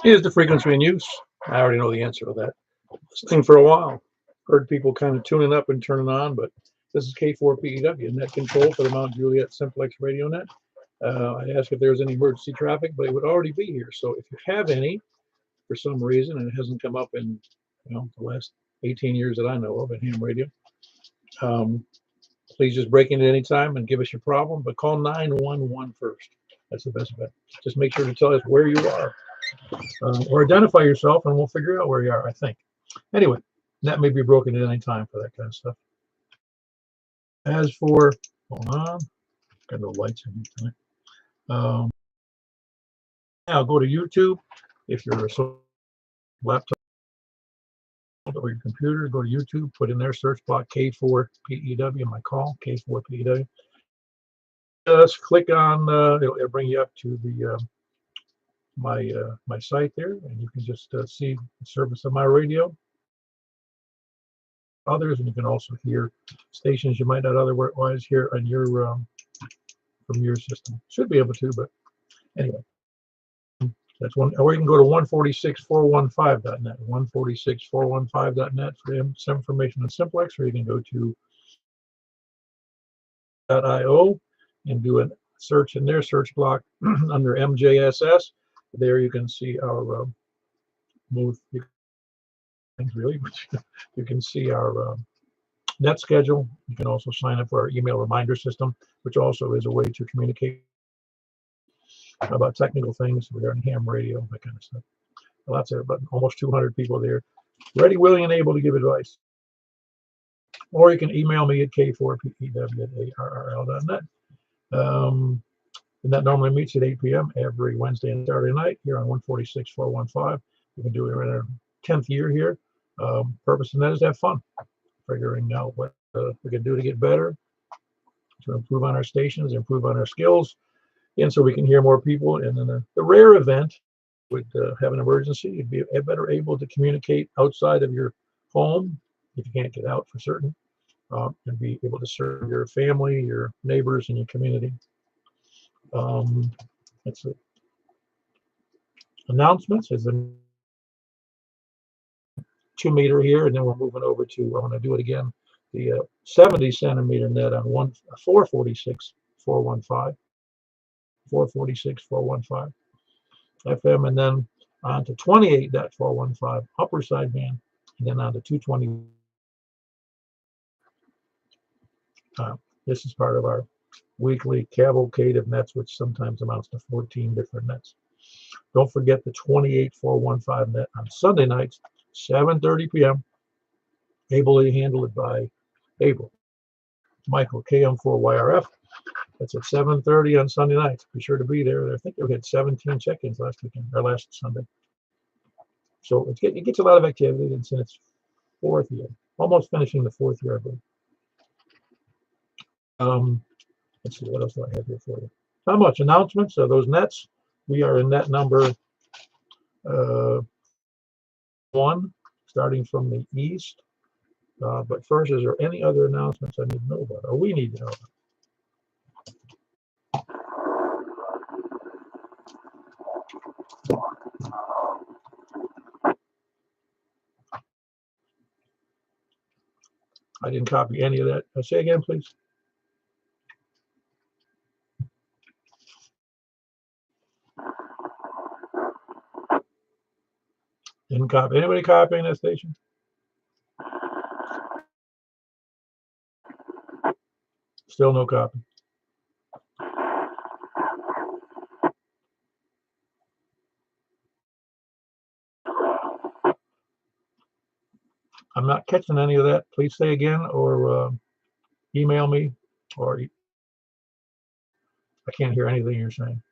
Here's the frequency in use. I already know the answer to that. Listening for a while. Heard people kind of tuning up and turning on, but this is K4PEW, net control for the Mount Juliet Simplex Radio Net. I asked if there was any emergency traffic, but it would already be here. So if you have any, for some reason, and it hasn't come up in the last 18 years that I know of in ham radio, please just break in at any time and give us your problem, but call 911 first. That's the best bet. Just make sure to tell us where you are, or identify yourself, and we'll figure out where you are, I think. Anyway, that may be broken at any time for that kind of stuff. As for, hold on, got no lights in here tonight. Now go to YouTube. If you're a laptop or your computer, go to YouTube, put in there, search block K4PEW, my call, K4PEW. Just click on, it'll bring you up to the my site there, and you can just see the service of my radio, others, and you can also hear stations you might not otherwise hear on your from your system. Should be able to, but anyway, that's one. Or you can go to 146.415.net, 146.415.net for some information on Simplex, or you can go to .io and do a search in their search block under MJSS. There you can see our move things really, but you can see our net schedule. You can also sign up for our email reminder system, which also is a way to communicate about technical things regarding ham radio, that kind of stuff. Lots of, but almost 200 people there, ready, willing, and able to give advice. Or you can email me at k4pew@arrl.net. And that normally meets at 8 p.m. every Wednesday and Saturday night here on 146.415. We can do it in our 10th year here. Purpose of that is to have fun, figuring out what we can do to get better, to improve on our stations, improve on our skills, and so we can hear more people. And in the rare event would have an emergency, you'd be better able to communicate outside of your home if you can't get out for certain, and be able to serve your family, your neighbors, and your community. That's it. Announcements is a 2-meter here, and then we're moving over to, I want to do it again, the 70 centimeter net on 446.415, 446.415 FM, and then on to 28.415 upper sideband, and then on to 220. This is part of our weekly Cavalcade of Nets, which sometimes amounts to 14 different nets. Don't forget the 28.415 net on Sunday nights, 7:30 p.m. ably handled by Abel Michael KM4YRF. That's at 7:30 on Sunday nights. Be sure to be there. I think we had 17 check-ins last weekend, or last Sunday. So it gets a lot of activity. It's in its 4th year, almost finishing the 4th year, I believe. Let's see, what else do I have here for you? How much announcements of those nets? We are in net number 1, starting from the east. But first, is there any other announcements I need to know about, or we need to know about? I didn't copy any of that. Say again, please. Didn't copy. Anybody copying that station? Still no copy. I'm not catching any of that. Please say again, or email me, or I can't hear anything you're saying.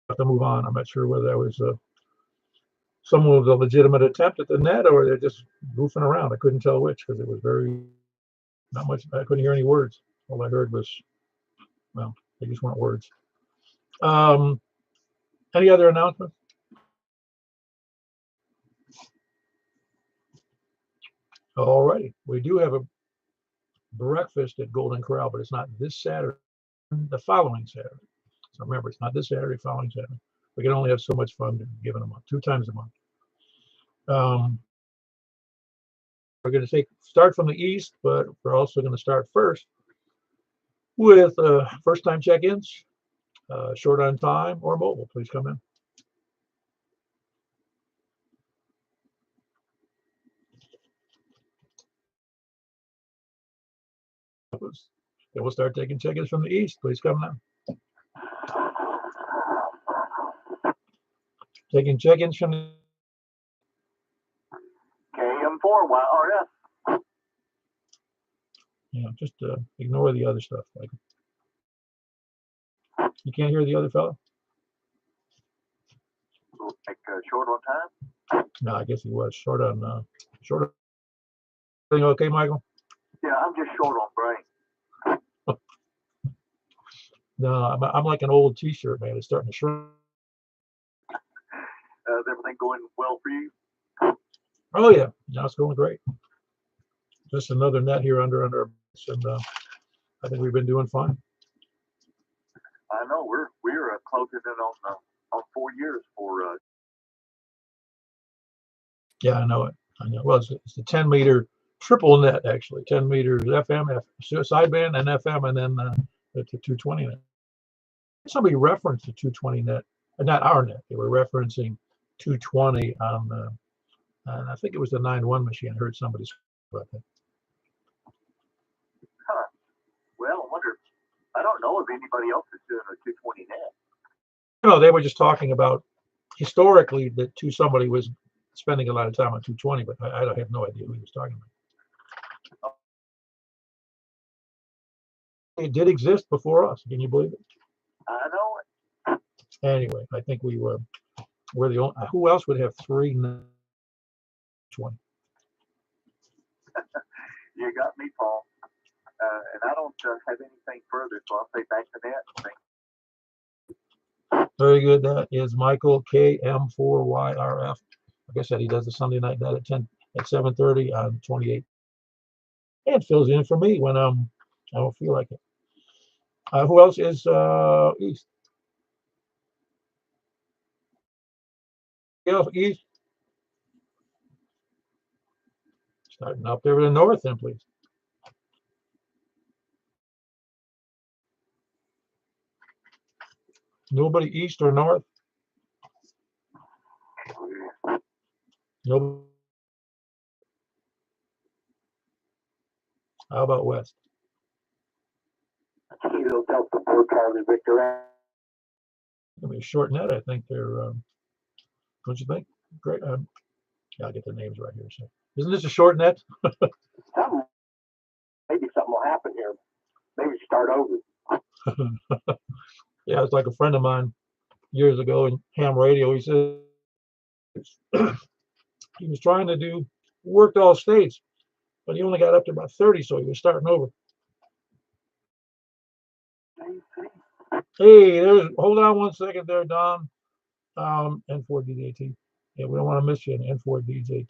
I have to move on. I'm not sure whether that was someone with a legitimate attempt at the net, or they're just goofing around. I couldn't tell which, because it was not much. I couldn't hear any words. All I heard was, well, they just weren't words. Any other announcements? All righty. We do have a breakfast at Golden Corral, but it's not this Saturday, the following Saturday. So remember, it's not this Saturday, following Saturday. We can only have so much fun giving them 2 times a month. We're going to start from the east, but we're also going to start first with first-time check-ins, short on time or mobile. Please come in. Then we'll start taking check-ins from the east. Please come now. Taking check-ins from the KM4YRS. Yeah, just ignore the other stuff. Like, you can't hear the other fellow? Like short on time? No, I guess he was short on short. Everything okay, Michael? Yeah, I'm just short on brain. No, I'm like an old T-shirt, man. It's starting to shrink. Is everything going well for you? Oh yeah, no, it's going great. Just another net here under our boots, and I think we've been doing fine. I know we're closing in on 4 years for. Yeah, I know it. I know. Well, it's a 10-meter triple net actually. 10 meters FM, sideband, and FM, and then the 220 net. Somebody referenced the 220 net, not our net. They were referencing 220 on, and I think it was the 9-1 machine. I heard somebody speak about that. Huh. Well, I wonder. I don't know if anybody else is doing a 220 net. No, they were just talking about historically that somebody was spending a lot of time on 220, but I have no idea who he was talking about. It did exist before us. Can you believe it? I know it. Anyway, I think we're the only. Who else would have 3 20? You got me, Paul. And I don't have anything further, so I'll say back to that. Very good. That is Michael KM4YRF. Like I said, he does the Sunday night net at 7:30 on 28, and fills in for me when I don't feel like it. Who else is east? East. Starting up there to the north, then, please. Nobody east or north? Nobody. How about west? Kilo Delta 4 Charlie Victor. I mean, short net. I think they're. Don't you think? Great. Yeah, I'll get the names right here. So, isn't this a short net? Maybe something will happen here. Maybe start over. Yeah, it's like a friend of mine years ago in ham radio. He said he was trying to worked all states, but he only got up to about 30, so he was starting over. Hey, hold on one second there, Don. N4DJT. Yeah, we don't want to miss you in N4DJT.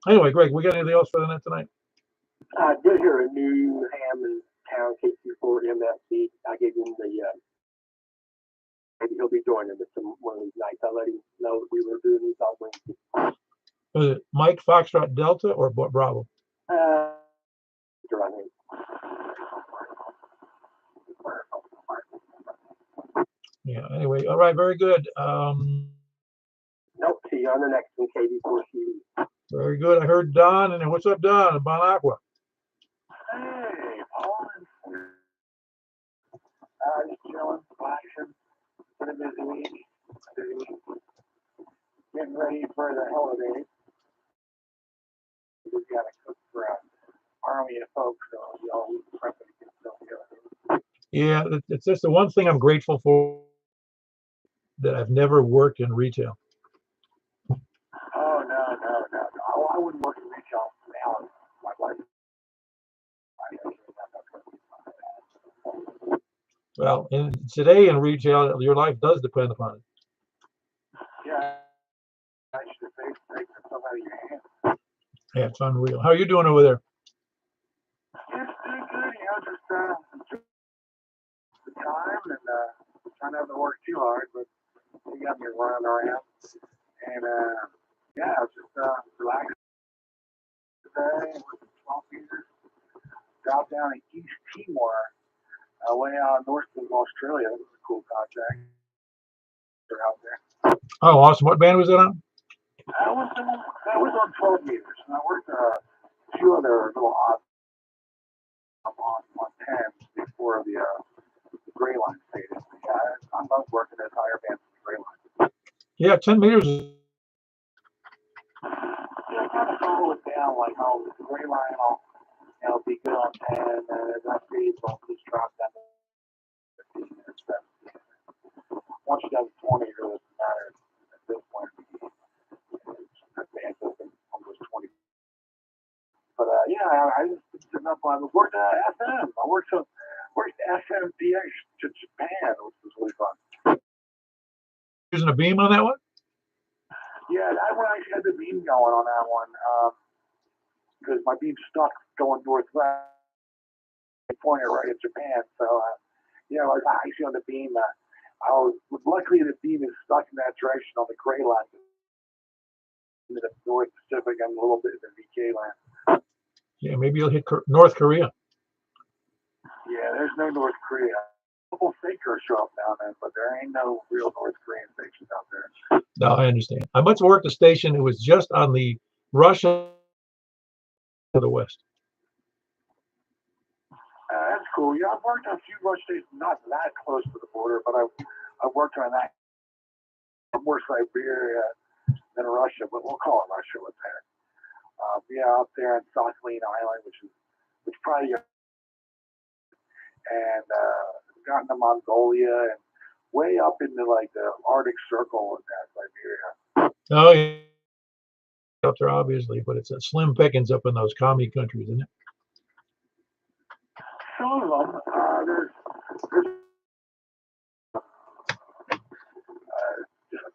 Anyway, Greg, we got anything else for the net tonight? I did hear a new ham in town, KQ4 MFC. I gave him the, maybe he'll be joining us one of these nights. I let him know that we were doing these on Wednesday. Was it Mike Foxtrot Delta or Bravo? Yeah, anyway, all right, very good. Nope, see you on the next one, KV4CV. Very good. I heard Don, and what's up, Don? Bon Aqua. Hey, Paul. Just chilling, flashing. Been a busy week. Getting ready for the holidays. We've got to cook for an army of folks, so we always prepping to get stuff together. Yeah, it's just the one thing I'm grateful for, that I've never worked in retail. Oh, no. I wouldn't work in retail now. My wife. Well, today in retail, your life does depend upon it. Yeah. I should take some out of your hand. Yeah, it's unreal. How are you doing over there? It's doing good, just enjoy the time and trying not to work too hard, but you got me running around. And yeah, just relaxing today with some 12 meters. Drop down in East Timor, way out north of Australia. That was a cool contract. They're out there. Oh, awesome. What band was that on? That was on 12 meters. And I worked a few other little odds on 10 before the Gray Line faded. Yeah, I love working at higher bands with the Gray Line. Yeah, 10 meters. Yeah, I kind of follow it down, like how the Gray Line will be good on 10, and as that fades, I'll just drop down to 15 or 17. Once you got 20, it really doesn't matter at this point. That band's open almost 20. But yeah, I just sitting up on. I worked at FM. I worked SMPX to Japan, which was really fun. Using a beam on that one? Yeah, that one I actually had the beam going on that one because my beam's stuck going northwest. I pointed right at Japan, so yeah, I was actually on the beam. I was luckily the beam is stuck in that direction on the Gray Line in the North Pacific and a little bit in the VK line. Yeah, maybe you'll hit North Korea. Yeah, there's no North Korea. A couple fakers show up down there, but there ain't no real North Korean stations out there. No, I understand. I once worked a station. It was just on the Russia to the west. That's cool. Yeah, I've worked on a few rush stations, not that close to the border, but I've worked on that more Siberia than Russia, but we'll call it Russia with that. Yeah, up there in Sakhalin Island, which probably and gotten to Mongolia and way up into like the Arctic Circle in that Siberia. Oh, yeah. Up there, obviously, but it's a slim pickings up in those commie countries, isn't it? Some of them, there's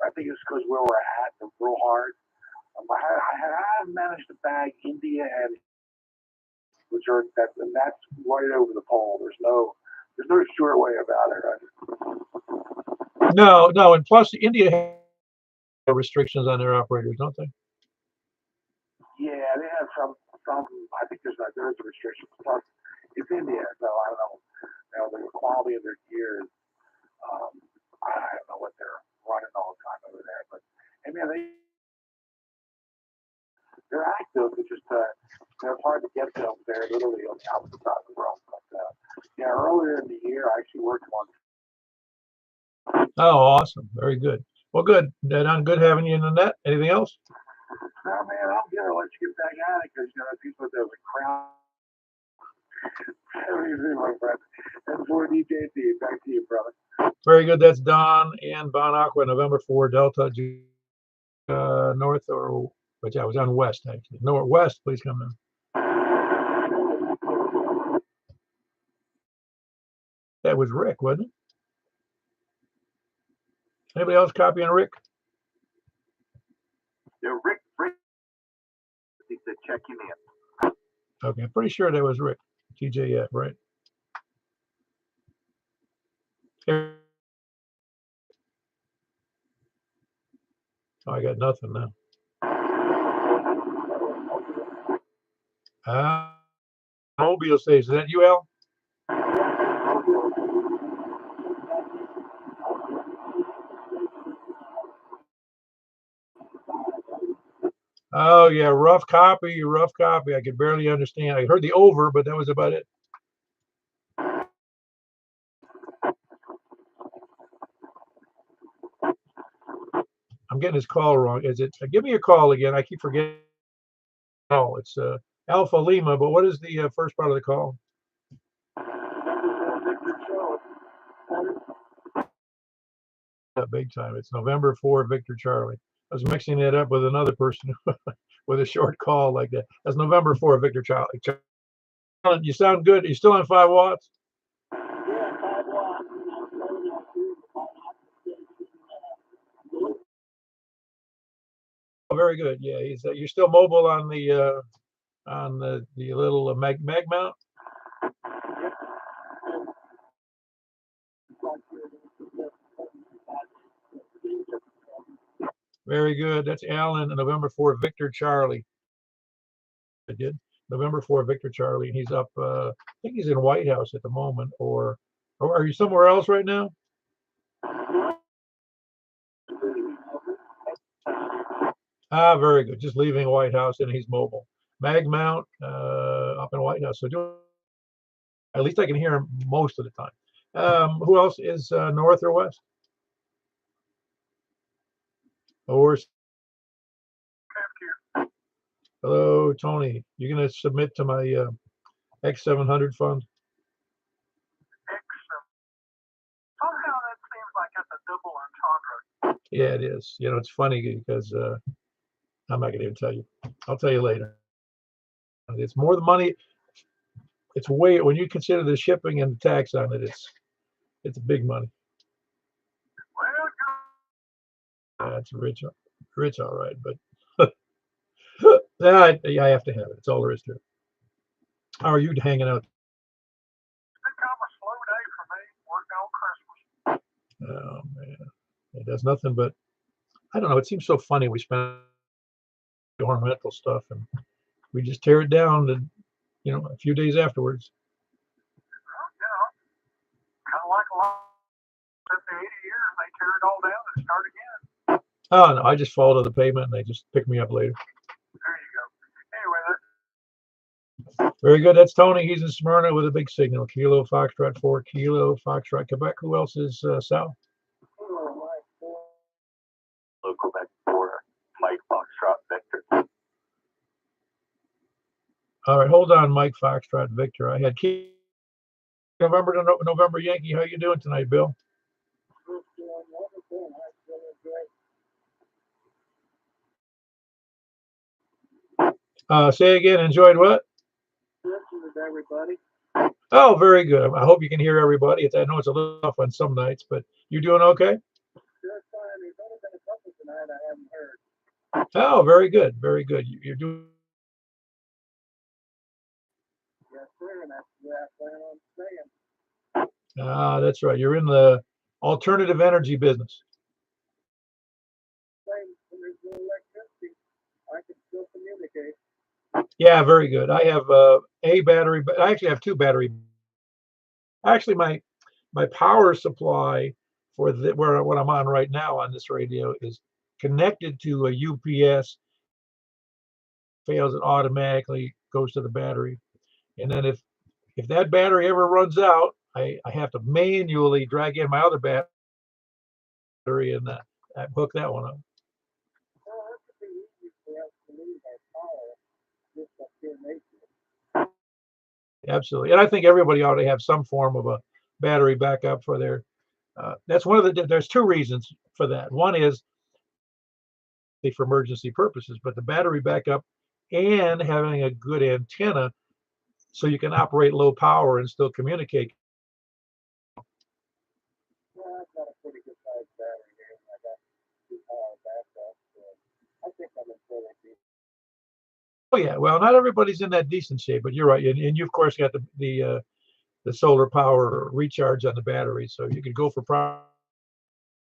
I think it's because where we're at, they're real hard. I have managed to bag India and which are and that's right over the pole. There's no sure way about it. Right? No, and plus India has restrictions on their operators, don't they? Yeah, they have some. I think there's restrictions. Plus, it's India, so I don't know. You know, the quality of their gear is. I don't know what they're running all the time over there, but I mean they're active. It's just it's hard to get them there literally on the opposite side of the world. But yeah, earlier in the year I actually worked on. Oh, awesome. Very good. Well, good. Don, good having you in the net. Anything else? No, man, I'm gonna let you get back at it because people there's a crowd. How do you do, my friend? And for DJT, back to you, brother. Very good. That's Don and Bon Aqua, November 4, Delta, north or, but yeah, I was on west actually. Northwest, please come in. That was Rick, wasn't it? Anybody else copying Rick? Yeah, Rick. He said check him in. Okay, I'm pretty sure that was Rick. TJF, right? Oh, I got nothing now. Mobile station. Is that you, Al? Oh, yeah, rough copy. I could barely understand. I heard the over, but that was about it. I'm getting his call wrong. Is it? Give me a call again. I keep forgetting. Oh, it's Alpha Lima, but what is the first part of the call? Big time. It's November 4, Victor Charlie. I was mixing it up with another person with a short call like that. That's November 4, Victor Charlie. You sound good. Are you still on 5 watts? Oh, very good. Yeah, he's you're still mobile on the little mag mount. Very good. That's Alan, November 4, Victor Charlie. I did November 4, Victor Charlie, and he's up. I think he's in White House at the moment, or are you somewhere else right now? Ah, very good. Just leaving White House, and he's mobile. Mag mount up in White House. So at least I can hear him most of the time. Who else is north or west? Or hello, Tony. You're gonna submit to my X700 fund? Somehow that seems like it's a double entendre. Yeah, it is. You know, it's funny because I'm not gonna even tell you. I'll tell you later. It's more the money. It's way when you consider the shipping and the tax on it. It's big money. Well, It's rich, all right, but I have to have it. It's all there is to it. How are you hanging out? it's been kind of a slow day for me, working on Christmas. Oh man, it does nothing but I don't know. It seems so funny. We spend ornamental stuff and we just tear it down, and a few days afterwards. Kind of like a lot of the 80 years, they tear it all down and start again. Oh no, I just fall to the pavement and they just pick me up later. There you go. Anyway, Very good. That's Tony. He's in Smyrna with a big signal. Kilo Foxtrot 4, Kilo Foxtrot Quebec. Who else is south? Quebec 4, Mike Foxtrot Victor. All right, hold on, Mike Foxtrot Victor. I had November to November Yankee. How you doing tonight, Bill? Say again. Enjoyed what? listening with everybody. Oh, very good. I hope you can hear everybody. I know it's a little tough on some nights, but you doing okay? Just fine. There's only been a couple tonight I haven't heard. Oh, very good. Very good. You're doing. Yes, sir, and that's where I plan on staying. That's right. You're in the alternative energy business. Same when there's no electricity, I can still communicate. Yeah, very good. I have a battery, but I actually have two battery. Actually, my power supply for what I'm on right now on this radio is connected to a UPS. Fails, it automatically goes to the battery, and then if that battery ever runs out, I have to manually drag in my other battery and hook that one up. Well, that could be easy for us to lose our power just up here in nature. Absolutely, and I think everybody ought to have some form of a battery backup for their. That's one of the. There's two reasons for that. One is for emergency purposes, but the battery backup and having a good antenna so you can operate low power and still communicate. Well, I've got a pretty good sized battery here, and I got 2 power backup, so I think I'm in fairly decent. Oh yeah, well, not everybody's in that decent shape, but you're right, and you of course got the solar power recharge on the battery, so you could go for.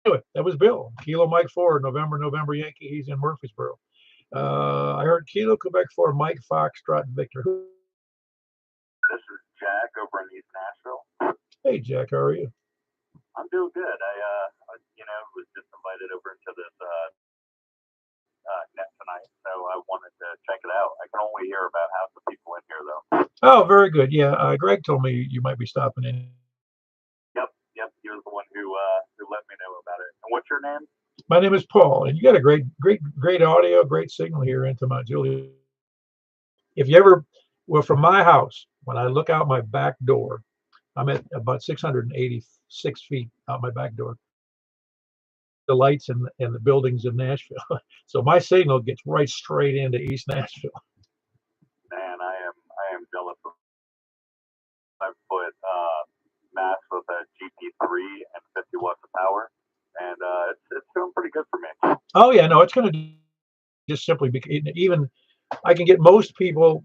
Anyway, that was Bill. Kilo Mike 4, November Yankee. He's in Murfreesboro. I heard Kilo Quebec 4, Mike Foxtrot Victor. This is Jack over in East Nashville. Hey Jack, how are you? I'm doing good. I was just invited over into this net tonight, so I wanted to check it out. I can only hear about half the people in here, though. Oh, very good. Yeah, Greg told me you might be stopping in. Yep. You're the one who let me know about it. And what's your name? My name is Paul, and you got a great audio, great signal here into my Julia. If you ever, well, from my house, when I look out my back door, I'm at about 686 feet out my back door. The lights and the buildings in Nashville, so my signal gets right straight into East Nashville. Man, I am jealous of 5-foot mast with a GP3 and 50 watts of power, and it's doing pretty good for me. Oh yeah, no, it's going to just simply because even I can get most people.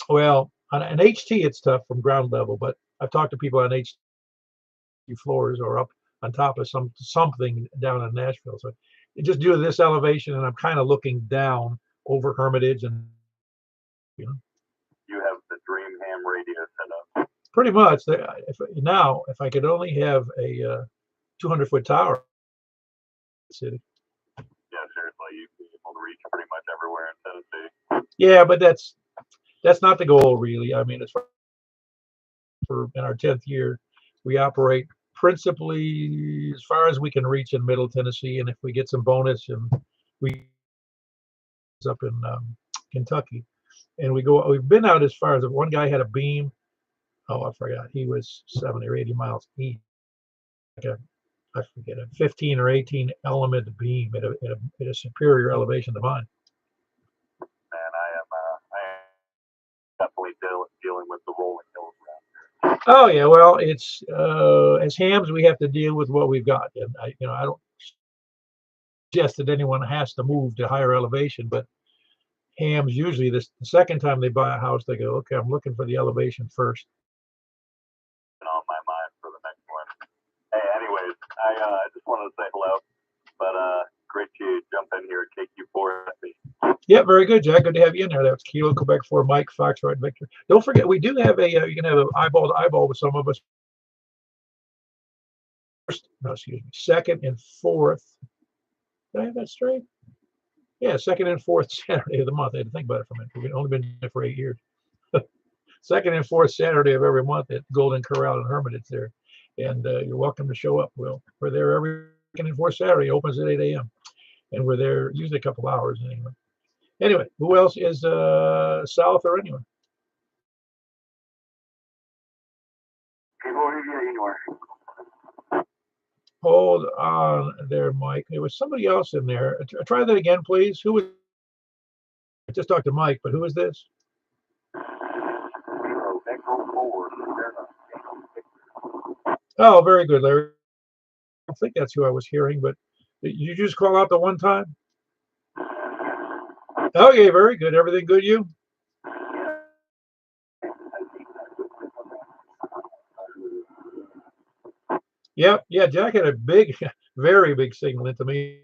Well, on an HT it's tough from ground level, but I've talked to people on HT floors or up on top of something down in Nashville. So just due to this elevation, and I'm kind of looking down over Hermitage, and you know, You have the dream ham radio set up. pretty much. If I could only have a 200-foot tower, city. Yeah, seriously, you'd be able to reach pretty much everywhere in Tennessee. Yeah, but that's not the goal, really. I mean, for in our 10th year, we operate principally as far as we can reach in Middle Tennessee, and if we get some bonus, and we up in Kentucky, and we've been out as far as one guy had a beam. Oh, I forgot. He was 70 or 80 miles east. I forget, a 15 or 18 element beam at a superior elevation to mine. And I am definitely dealing with the rolling hills around here. Oh yeah, well, it's as hams we have to deal with what we've got, and I don't suggest that anyone has to move to higher elevation, but hams usually the second time they buy a house they go, okay, I'm looking for the elevation first. On my mind for the next one. Hey, anyways, I just wanted to say hello, but great to jump in here at KQ4. Yeah, very good, Jack. Good to have you in there. That's Kilo Quebec 4 Mike Foxtrot Victor. Don't forget, we do have you can have an eyeball to eyeball with some of us. No, excuse me. Second and fourth. Did I have that straight? Yeah, second and fourth Saturday of the month. I had to think about it for a minute. We've only been there for 8 years. Second and fourth Saturday of every month at Golden Corral in Hermitage there. And you're welcome to show up. We're there every second and fourth Saturday. It opens at 8 a.m. And we're there usually a couple hours anyway. Anyway, who else is south or anywhere? Anywhere. Hold on there, Mike. There was somebody else in there. Try that again, please. Who was? I just talked to Mike, but who is this? Oh, very good, Larry. I think that's who I was hearing, but did you just call out the one time? Okay, very good. Everything good, you? Yep. Yeah, Jack had a big, very big signal into me.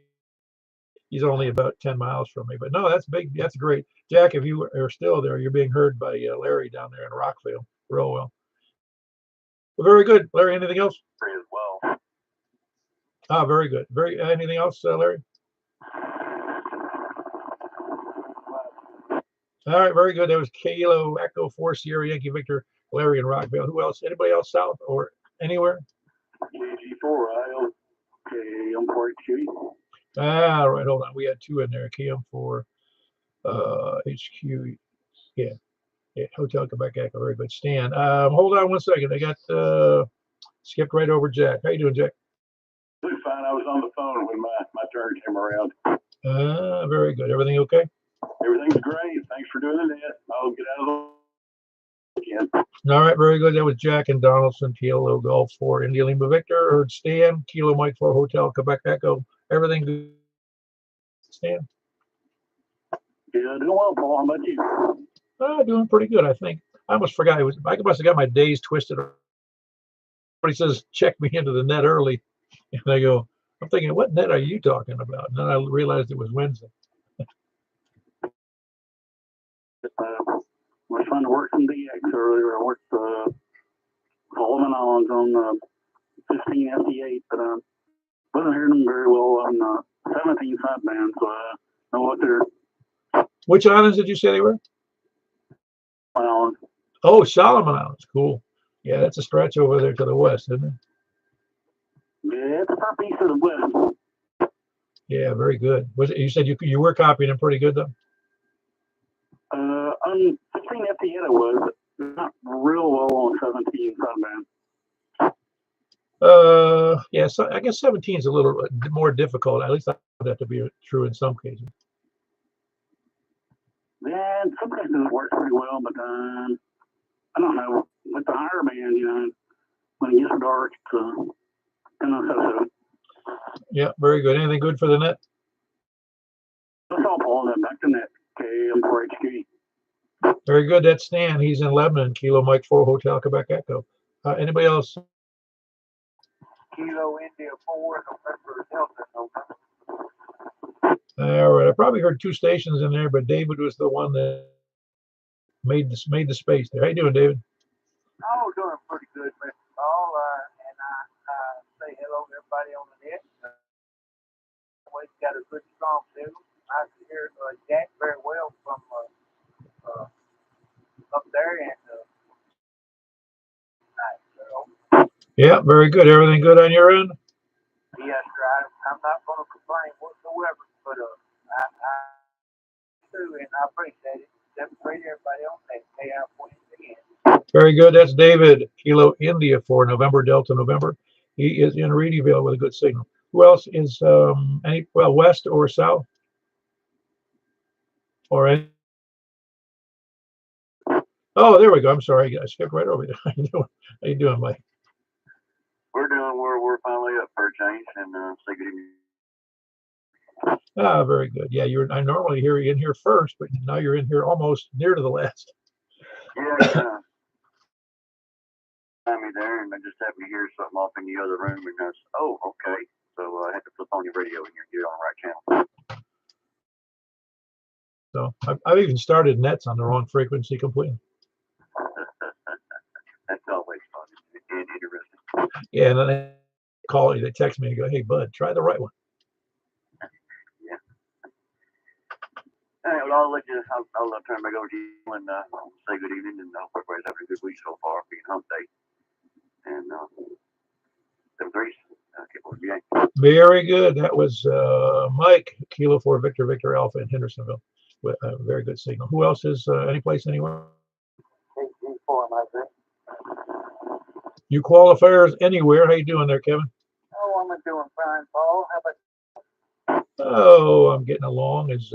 He's only about 10 miles from me, but no, that's big. That's great. Jack, if you are still there, you're being heard by Larry down there in Rockville, Rowell. Well, very good. Larry, anything else? Free as well. Ah, very good. Anything else, Larry? All right, very good. That was Kilo Echo 4 Sierra Yankee Victor, Larry in Rockville. Who else? Anybody else south or anywhere? KG4, KM4HQ. Ah, right. Hold on. We had two in there. KM4 HQ. Yeah. Hotel Quebec Echo. Very good. Stan. Hold on 1 second. I got skipped right over Jack. How you doing, Jack? Doing fine. I was on the phone when my turn came around. Very good. Everything okay? Everything's great. Thanks for doing it. I'll get out of the again. All right, very good. That was Jack and Donaldson, Kilo Golf 4 India Lima Victor. Heard Stan, Kilo Mike 4 Hotel Quebec Echo. Everything good, Stan? Yeah, doing well, Paul. How about you? Doing pretty good, I think. I almost forgot. I must have got my days twisted. Somebody says, check me into the net early. And I go, I'm thinking, what net are you talking about? And then I realized it was Wednesday. I was trying to work some DX earlier. I worked Solomon Islands on 15 FD8, but wasn't hearing them very well on 17 sideband, so I know what they're. Which islands did you say they were? Islands. Oh, Solomon Islands. Cool. Yeah, that's a stretch over there to the west, isn't it? Yeah, it's a far piece of the west. Yeah, very good. You said you were copying them pretty good, though? On 16 FD8 I was, not real well on 17 sideband. Yeah, so I guess 17 is a little more difficult. At least I found that to be true in some cases. Yeah, in some cases it works pretty well, but I don't know. With the higher band, when it gets dark, it's kind of so. Yeah, very good. Anything good for the net? That's all, Paul. calling back to net KM4HQ. Very good. That's Stan. He's in Lebanon. Kilo Mike 4 Hotel Quebec Echo. Anybody else? Kilo India 4 November Delta November. All right. I probably heard 2 stations in there, but David was the one that made the space there. How you doing, David? Oh, doing pretty good, Mr. Paul. And I say hello to everybody on the net. We've got a good strong signal. I can hear Jack very well from up there and nice. So, Yeah, very good. Everything good on your end? yes, sir. I'm not going to complain whatsoever, but I do, and I appreciate it. That's great, everybody on that. KM4HQ. Very good. That's David. Kilo India 4 November Delta November. He is in Reedyville with a good signal. Who else is west or south? Or any? Oh, there we go. I'm sorry. I skipped right over there. How you doing, Mike? We're doing we're finally up for a change and say good evening. Ah, very good. Yeah, I normally hear you in here first, but now you're in here almost near to the last. Yeah, me there, and I just happened to hear something off in the other room, and I said, "Oh, okay." So I had to flip on your radio and you're on the right channel. So I've even started nets on the wrong frequency completely. That's always fun and interesting. Yeah, and then they call you, they text me and go, "Hey, bud, try the right one." Yeah. All right, well, I'll turn back over to you and say good evening, and I hope everybody's having a good week so far, being hump day. And them threes, keep on the game. Very good. That was Mike, Kilo 4 Victor Victor Alpha in Hendersonville with a very good signal. Who else is any place anywhere? KG4, my friend. You qualifiers anywhere? How you doing there, Kevin? Oh, I'm doing fine, Paul. How about Oh, I'm getting along as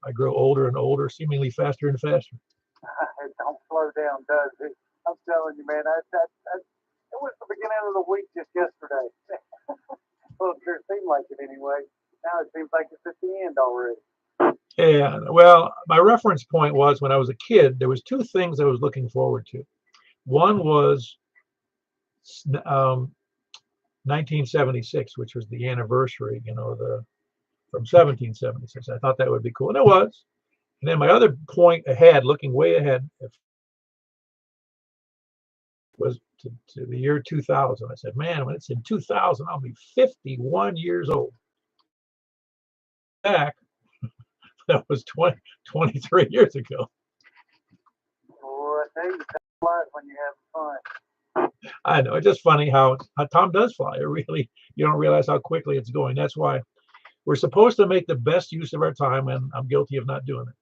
I grow older and older, seemingly faster and faster. it don't slow down, does it? I'm telling you, man. It was the beginning of the week just yesterday. Well, it sure seemed like it anyway. Now it seems like it's at the end already. Yeah, well, my reference point was when I was a kid, there was 2 things I was looking forward to. One was 1976, which was the anniversary, from 1776. I thought that would be cool, and it was. And then my other point ahead, looking way ahead, was to the year 2000. I said, man, when it's in 2000, I'll be 51 years old. Back, that was 23 years ago. Oh, I tell you, time flies when you're having fun. I know. It's just funny how time does fly. It really, you don't realize how quickly it's going. That's why we're supposed to make the best use of our time, and I'm guilty of not doing it.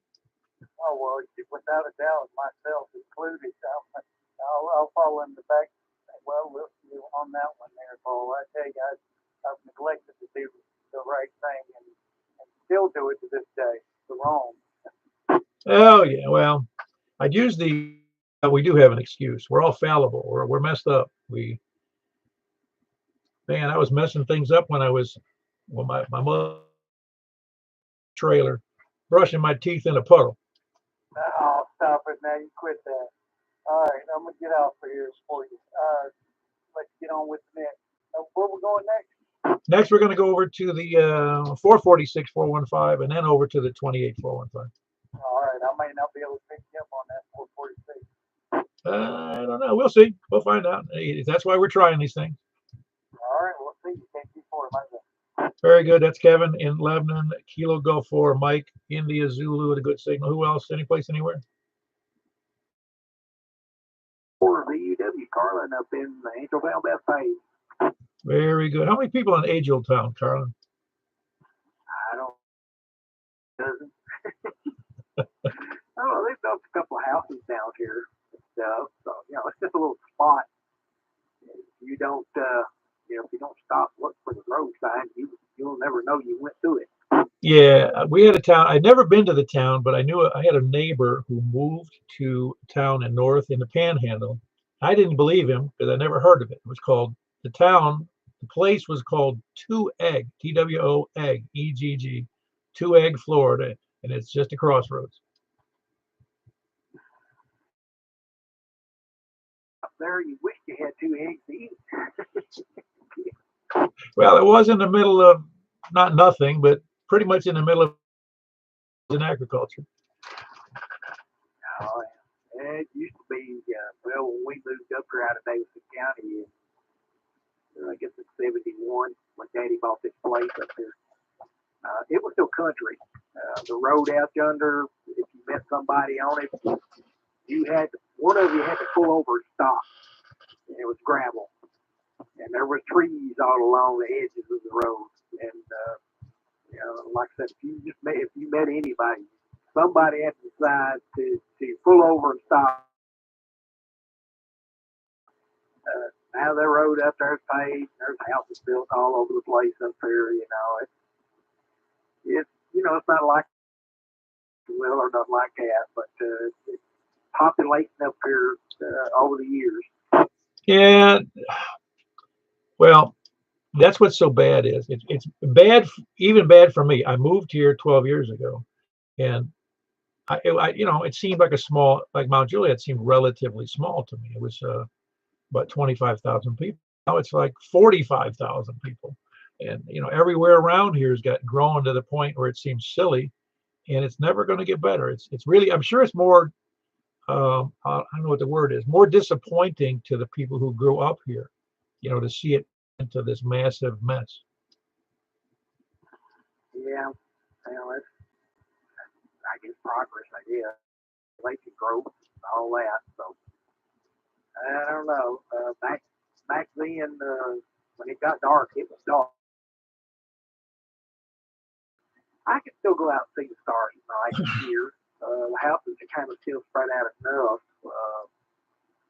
Oh, well, without a doubt, myself included, I'll fall in the back. Well, we'll see on that one there, Paul. I tell you, I've neglected to do the right thing and still do it to this day. The wrong. Oh, yeah. Well, I'd use we do have an excuse. We're all fallible. We're messed up. Man, I was messing things up when my mother trailer, brushing my teeth in a puddle. Oh, stop it now. You quit that. All right, I'm going to get off of here for you. Let's get on with the next. Where we going next? Next, we're going to go over to the 446 415 and then over to the 28 415. All right, I may not be able to pick you up on that 446. I don't know. We'll see. We'll find out. That's why we're trying these things. All right, we'll see. You can't keep for it, Very good. That's Kevin in Lebanon. Kilo Go 4, Mike, India Zulu with a good signal. Who else? Any place, anywhere? Or VUW Carlin up in the Angel Valdez Page. Very good. How many people in Age Old Town, Carlin? I don't. Doesn't. Oh, they've built a couple of houses down here and stuff. So it's just a little spot. You don't, if you don't stop, look for the road sign, you'll never know you went through it. Yeah, we had a town. I'd never been to the town, but I knew I had a neighbor who moved to a town in the Panhandle. I didn't believe him because I never heard of it. It was called the place was called Two Egg, TWO Egg, EGG, Two Egg, Florida. and it's just a crossroads. Up there, you wish you had 2 eggs to eat. Well, it was in the middle of not nothing, but pretty much in the middle of in agriculture. Oh, yeah. It used to be, well, when we moved up here out of Davidson County, I guess it's 71, when Daddy bought this place up here. It was still country. The road out yonder, if you met somebody on it, one of you had to pull over and stop. And it was gravel. And there were trees all along the edges of the road. And, like I said, if you met anybody, somebody had to decide to pull over and stop. Now the road up there is paved. There's houses built all over the place up here. It's not like well or nothing like that, but it's populating up here over the years. Yeah. Well, that's what's so bad is it's bad, even bad for me. I moved here 12 years ago, and it seemed like like Mount Juliet seemed relatively small to me. It was about 25,000 people. Now it's like 45,000 people, and everywhere around here has got grown to the point where it seems silly, and it's never going to get better. It's really, I'm sure it's more I don't know what the word is, more disappointing to the people who grew up here, to see it into this massive mess. Yeah, it's I guess progress. I guess population growth, all that. So I don't know. Back then, when it got dark, it was dark. I could still go out and see the stars at night here. The houses are kind of still spread out enough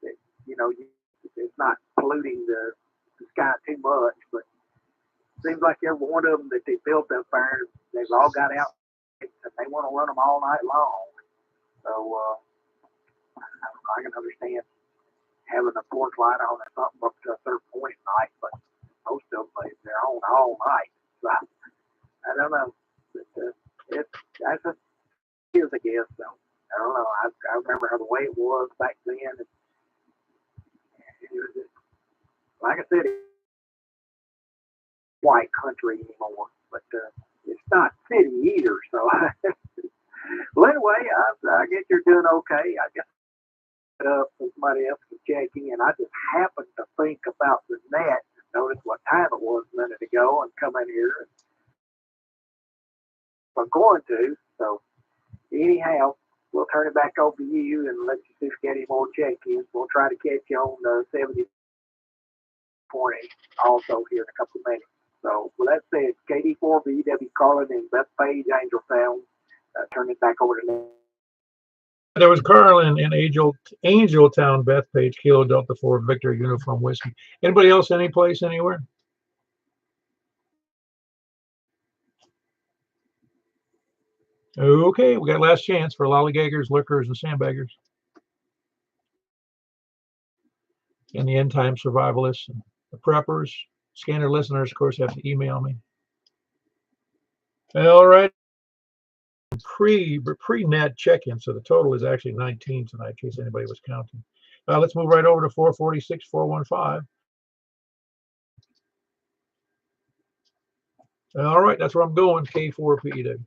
that it's not polluting the sky too much. But it seems like every one of them that they built up there, they've all got out and they want to run them all night long. So I can understand having a porch light on or something up to a certain point at night, but most of them they're on all night. So I don't know. But, that's a is, I guess. So I don't know. I remember how the way it was back then. It was just, like I said, it's white country anymore, but it's not city either. So, well, anyway, I guess you're doing okay. I guess somebody else can check in. I just happened to think about the net. Notice what time it was a minute ago, and come in here. I'm going to. So, anyhow, we'll turn it back over to you and let you see if you get any more check-ins. We'll try to catch you on 70 morning also here in a couple of minutes. So, with that said, KD4BW Carlin and Bethpage, Angel Sound. Turn it back over to me. There was Carlin in Angeltown, Bethpage, Kilo Delta 4, Victor Uniform Whiskey. Anybody else any place, anywhere? Okay, we got last chance for lollygaggers, liquors, and sandbaggers. And the end time survivalists and the preppers. Scanner listeners, of course, have to email me. All right. Pre-net check-in, so the total is actually 19 tonight, in case anybody was counting. Let's move right over to 446, 415. All right, that's where I'm going, K4PEW.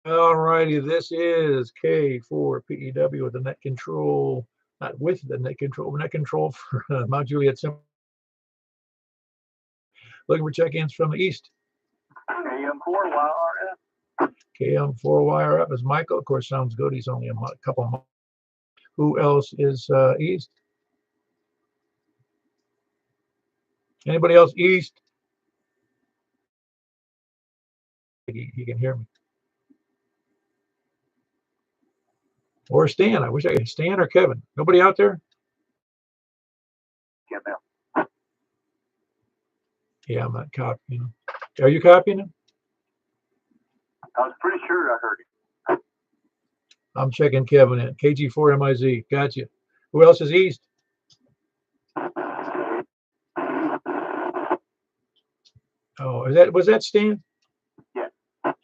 All righty, this is K4PEW with the net control, not with the net control, but net control for Mount Juliet. Looking for check-ins from the east. KM4YRF. KM4YRF is Michael. Of course, sounds good. He's only a couple of months. Who else is east? Anybody else east? He can hear me. Or Stan. I wish I could. Stan or Kevin. Nobody out there? Kevin. Yeah, I'm not copying him. Are you copying him? I was pretty sure I heard it. I'm checking Kevin in. KG4MIZ. Gotcha. Who else is east? Oh, was that Stan? Yeah.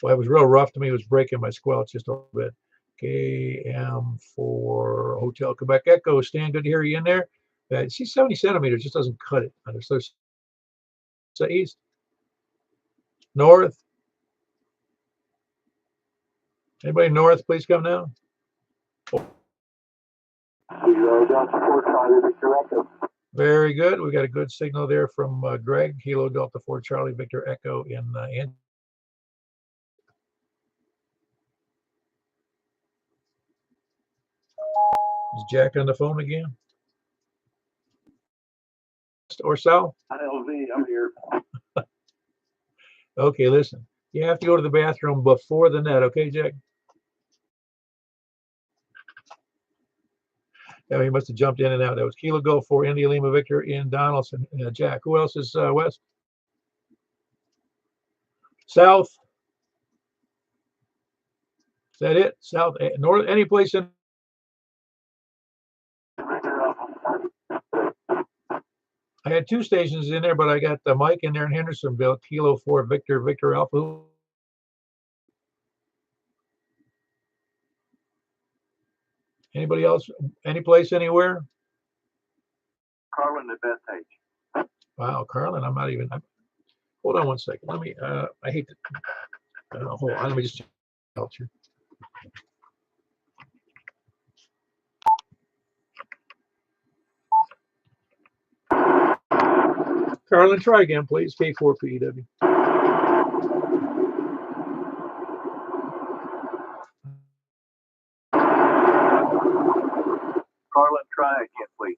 Well, it was real rough to me. It was breaking my squelch just a little bit. KM4 Hotel Quebec Echo. Stan, good to hear you in there. See, 70 centimeters just doesn't cut it. So east, north. Anybody north, please come now. Very good. We got a good signal there from Greg. Kilo Delta 4 Charlie Victor Echo in Is Jack on the phone again? Or south? ILV, I'm here. Okay, listen. You have to go to the bathroom before the net, okay, Jack? Yeah, he must have jumped in and out. That was Kilo Go for India Lima Victor in Donaldson. Jack, who else is west? South? Is that it? South? North? Any place in? I had two stations in there, but I got the Mike in there in Hendersonville. Kilo 4 Victor Victor Alpha. Anybody else? Any place anywhere? Carlin at Bethpage. Wow, Carlin, hold on one second. Let me, I hate to, hold on, let me just help you. Carlin, try again, please. K4PEW. Carlin, try again, please.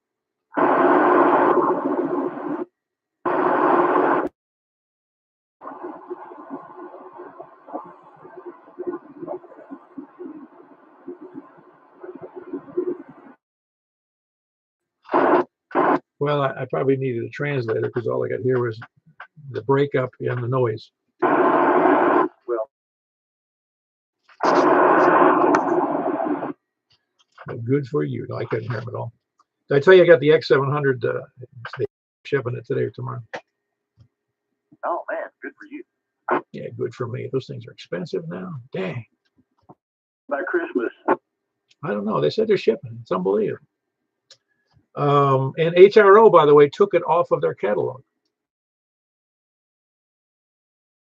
Well, I probably needed a translator because all I got here was the breakup and the noise. Well, Good for you. No, I couldn't hear him at all. Did I tell you I got the X700 shipping it today or tomorrow? oh man, good for you. Yeah, good for me. Those things are expensive now. Dang. By Christmas. I don't know. They said they're shipping. It's unbelievable. And HRO, by the way, took it off of their catalog.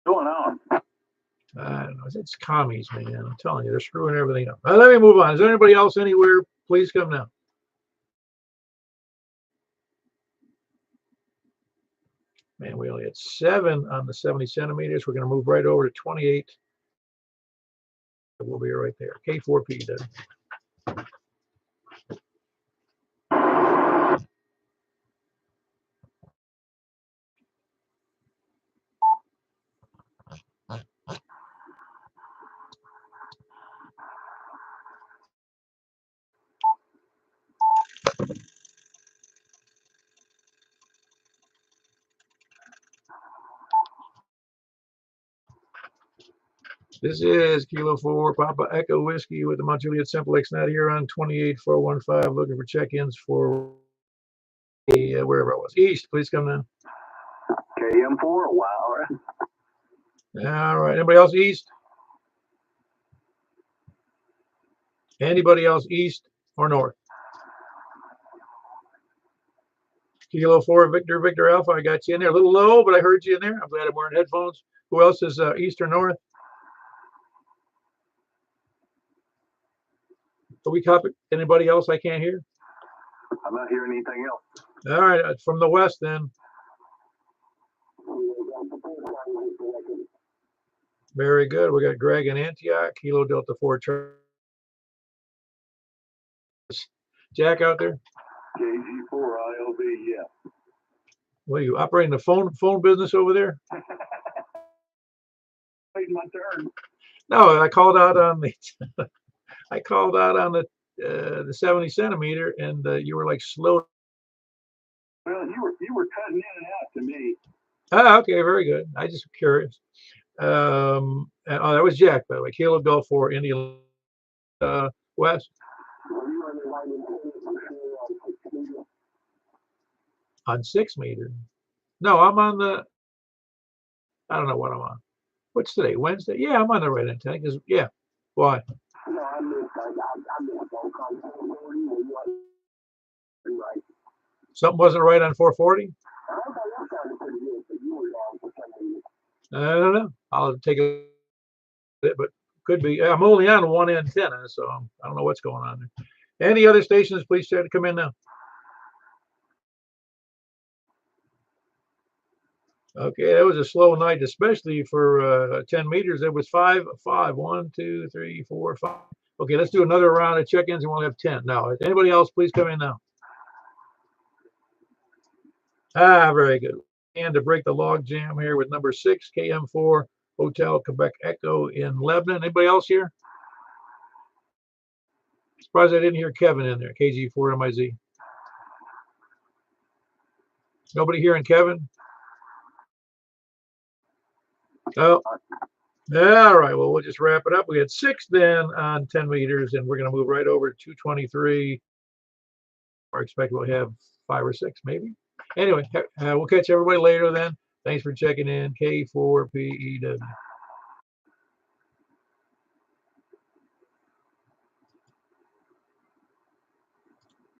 What's going on? I don't know. It's commies, man. I'm telling you, they're screwing everything up. Let me move on. Is there anybody else anywhere? Please come now. Man, we only had 7 on the 70 centimeters. We're going to move right over to 28. We'll be right there. K4P then. This is Kilo 4 Papa Echo Whiskey with the Mount Juliet Simplex Net here on 28415. Looking for check-ins for wherever it was. East, please come down. KM4, wow. All right. Anybody else east? Anybody else east or north? Kilo 4 Victor Victor Alpha. I got you in there. A little low, but I heard you in there. I'm glad I'm wearing headphones. Who else is east or north? Are we copy? Anybody else I can't hear? I'm not hearing anything else. All right. From the west then. Very good. We got Greg in Antioch. Kilo Delta 4 Charlie. Jack out there? KG4 ILV, yeah. What are you operating the phone business over there? Waiting my turn. No, I called out on the I called out on the 70 centimeter, and you were like slow. Well, you were cutting in and out to me. Ah, okay, very good. I just curious. Oh, that was Jack, by the way. Kilo Golf 4 India Wes? Were you on the line in on 6 meters? On 6 meter? No, I'm on the, I don't know what I'm on. What's today? Wednesday? Yeah, I'm on the right antenna. Because yeah. Why? No, I missed both on 440 and you on right. Something wasn't right on 440? I thought that sounded pretty good, but you were wrong for some reason. I don't know. I'll take a bit, but could be. I'm only on one antenna, so I don't know what's going on there. Any other stations, please try to come in now. Okay, that was a slow night, especially for 10 meters. It was 5. 1, 2, 3, 4, 5. Okay, let's do another round of check-ins and we'll have 10. Now, anybody else, please come in now. Very good. And to break the log jam here with number 6, KM4, Hotel Quebec Echo in Lebanon. Anybody else here? Surprised I didn't hear Kevin in there, KG4MIZ. Nobody hearing Kevin? Oh, all right. Well, we'll just wrap it up. We had 6 then on 10 meters, and we're going to move right over to 223. I expect we'll have 5 or 6, maybe. Anyway, we'll catch everybody later then. Thanks for checking in. K4PEW.